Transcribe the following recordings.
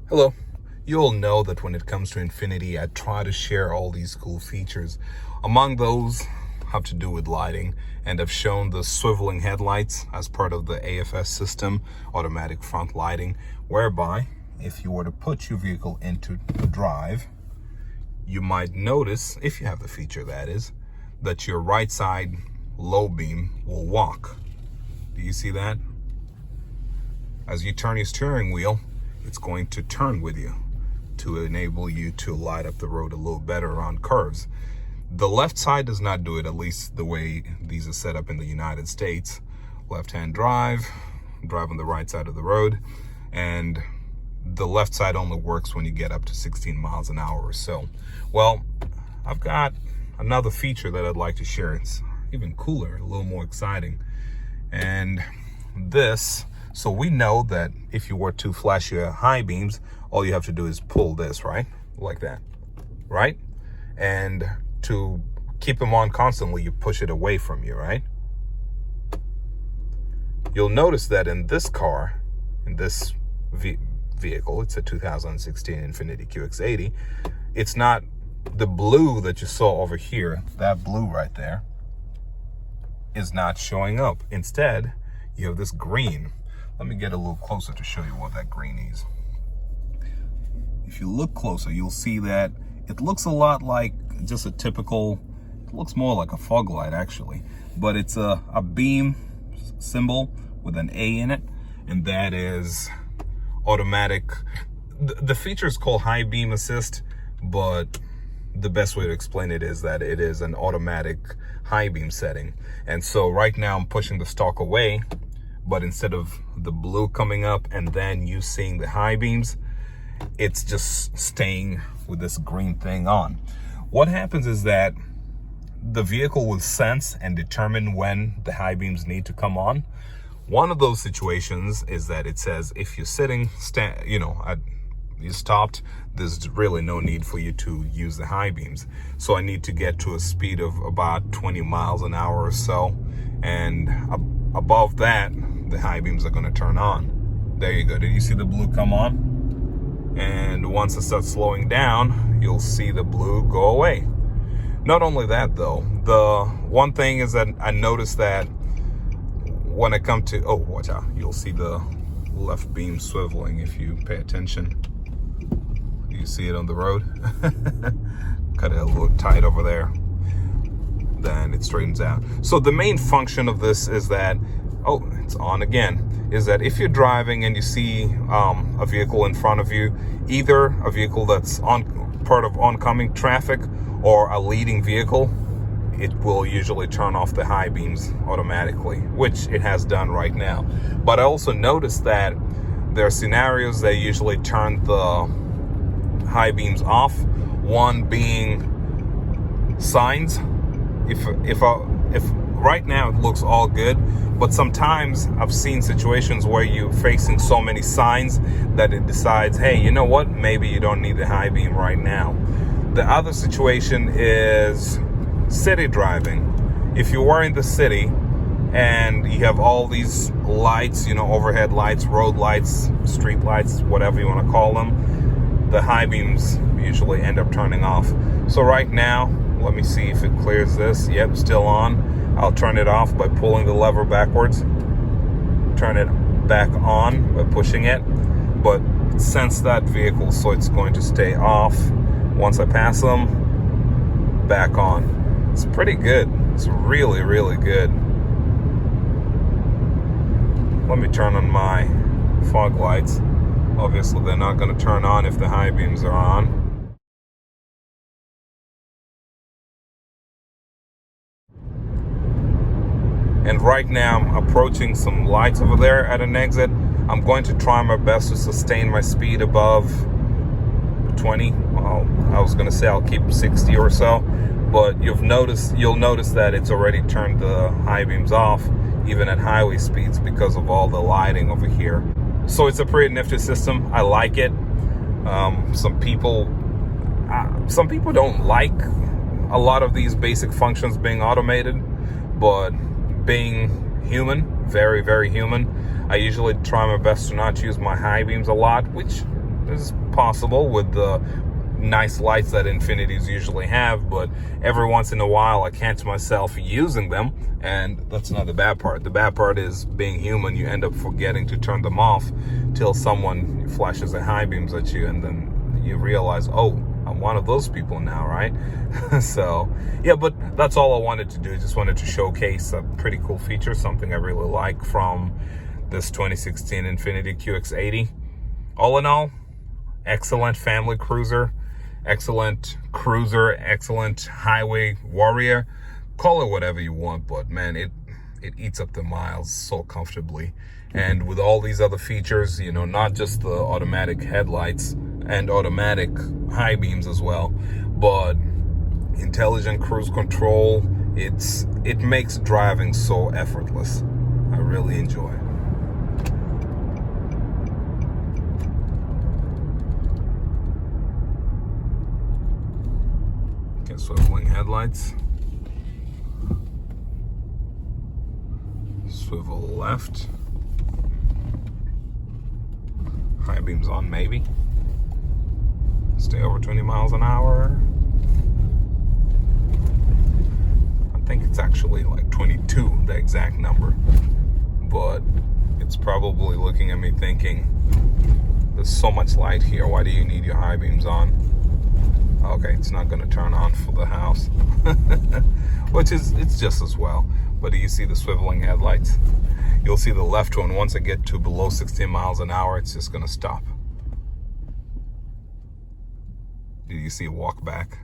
Hello. You'll know that when it comes to Infiniti, I try to share all these cool features. Among those have to do with lighting, and I've shown the Swiveling Headlights as part of the AFS system, automatic front lighting, whereby if you were to put your vehicle into drive, you might notice, if you have the feature that is, that your right side low beam will walk. Do you see that? As you turn your steering wheel, it's going to turn with you to enable you to light up the road a little better on curves. The left side does not do it, at least the way these are set up in the United States. Left-hand drive on the right side of the road, and the left side only works when you get up to 16 miles an hour or so. Well, I've got another feature that I'd like to share. It's even cooler, a little more exciting. And this, so we know that if you were to flash your high beams, all you have to do is pull this, right? Like that, right? And to keep them on constantly, you push it away from you, right? You'll notice that in this car, in this vehicle, it's a 2016 Infiniti QX80, it's not the blue that you saw over here. That blue right there is not showing up. Instead, you have this green. Let me get a little closer to show you what that green is. If you look closer, you'll see that it looks a lot like just a typical, it looks more like a fog light actually, but it's a beam symbol with an A in it, and that is automatic. The feature is called high beam assist, but the best way to explain it is that it is an automatic high beam setting. And so right now I'm pushing the stalk away, but instead of the blue coming up and then you seeing the high beams, it's just staying with this green thing on. What happens is that the vehicle will sense and determine when the high beams need to come on. One of those situations is that it says if you're sitting, you stopped, there's really no need for you to use the high beams. So I need to get to a speed of about 20 miles an hour or so, and above that, the high beams are going to turn on. There you go. Did you see the blue come on? And once it starts slowing down, you'll see the blue go away. Not only that though, the one thing is that I noticed that when I come to, oh, watch out, you'll see the left beam swiveling if you pay attention. You see it on the road? Cut it a little tight over there. Then it straightens out. So the main function of this is that, oh, it's on again, is that if you're driving and you see a vehicle in front of you, either a vehicle that's on part of oncoming traffic or a leading vehicle, it will usually turn off the high beams automatically, which it has done right now. But I also noticed that there are scenarios that usually turn the high beams off. One being signs. If right now it looks all good, but sometimes I've seen situations where you're facing so many signs that it decides, hey, you know what, maybe you don't need the high beam right now. The other situation is city driving. If you were in the city and you have all these lights, overhead lights, road lights, street lights, whatever you want to call them, the high beams usually end up turning off. So right now, let me see if it clears this. Yep, still on. I'll turn it off by pulling the lever backwards. Turn it back on by pushing it. But sense that vehicle, so it's going to stay off. Once I pass them, back on. It's pretty good. It's really, really good. Let me turn on my fog lights. Obviously, they're not going to turn on if the high beams are on. And right now I'm approaching some lights over there at an exit. I'm going to try my best to sustain my speed above 20. Well, I was going to say I'll keep 60 or so, but you'll notice that it's already turned the high beams off, even at highway speeds, because of all the lighting over here. So it's a pretty nifty system. I like it. Some people don't like a lot of these basic functions being automated, but being human, very, very human, I usually try my best to not use my high beams a lot, which is possible with the nice lights that Infinitis usually have, but every once in a while I catch myself using them, and that's not the bad part. The bad part is, being human, you end up forgetting to turn them off till someone flashes the high beams at you, and then you realize, oh, I'm one of those people now, right? So yeah, but that's all I wanted to do. Just wanted to showcase a pretty cool feature, something I really like from this 2016 Infiniti QX80. All in all, excellent family cruiser, excellent cruiser, excellent highway warrior. Call it whatever you want, but man, it eats up the miles so comfortably. And with all these other features, you know, not just the automatic headlights and automatic high beams as well, but intelligent cruise control, it makes driving so effortless. I really enjoy it. Swiveling headlights, swivel left, high beams on maybe, stay over 20 miles an hour. I think it's actually like 22, the exact number, but it's probably looking at me thinking, there's so much light here, why do you need your high beams on? Okay, it's not going to turn on for the house, which is, it's just as well. But do you see the swiveling headlights? You'll see the left one, once I get to below 16 miles an hour, it's just going to stop. Do you see a walk back?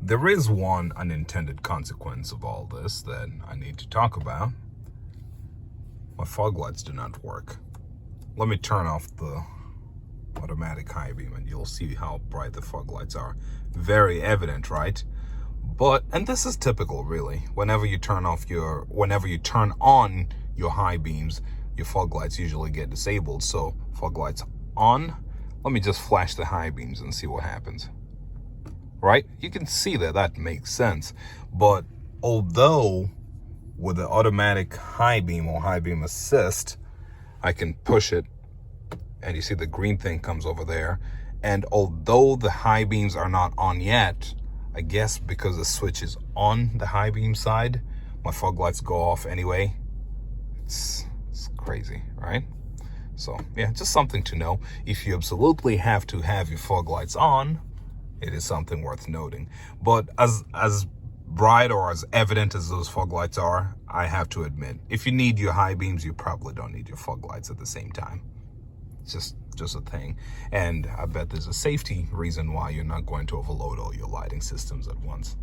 There is one unintended consequence of all this that I need to talk about. My fog lights do not work. Let me turn off the automatic high beam and you'll see how bright the fog lights are. Very evident, right? But, and this is typical really, whenever you turn on your high beams, your fog lights usually get disabled. So fog lights on, let me just flash the high beams and see what happens. Right? You can see that makes sense. But although with the automatic high beam or high beam assist, I can push it and you see the green thing comes over there. And although the high beams are not on yet, I guess because the switch is on the high beam side, my fog lights go off anyway. It's crazy, right? So yeah, just something to know. If you absolutely have to have your fog lights on, it is something worth noting. But as bright or as evident as those fog lights are, I have to admit, if you need your high beams, you probably don't need your fog lights at the same time. It's just a thing. And I bet there's a safety reason why you're not going to overload all your lighting systems at once.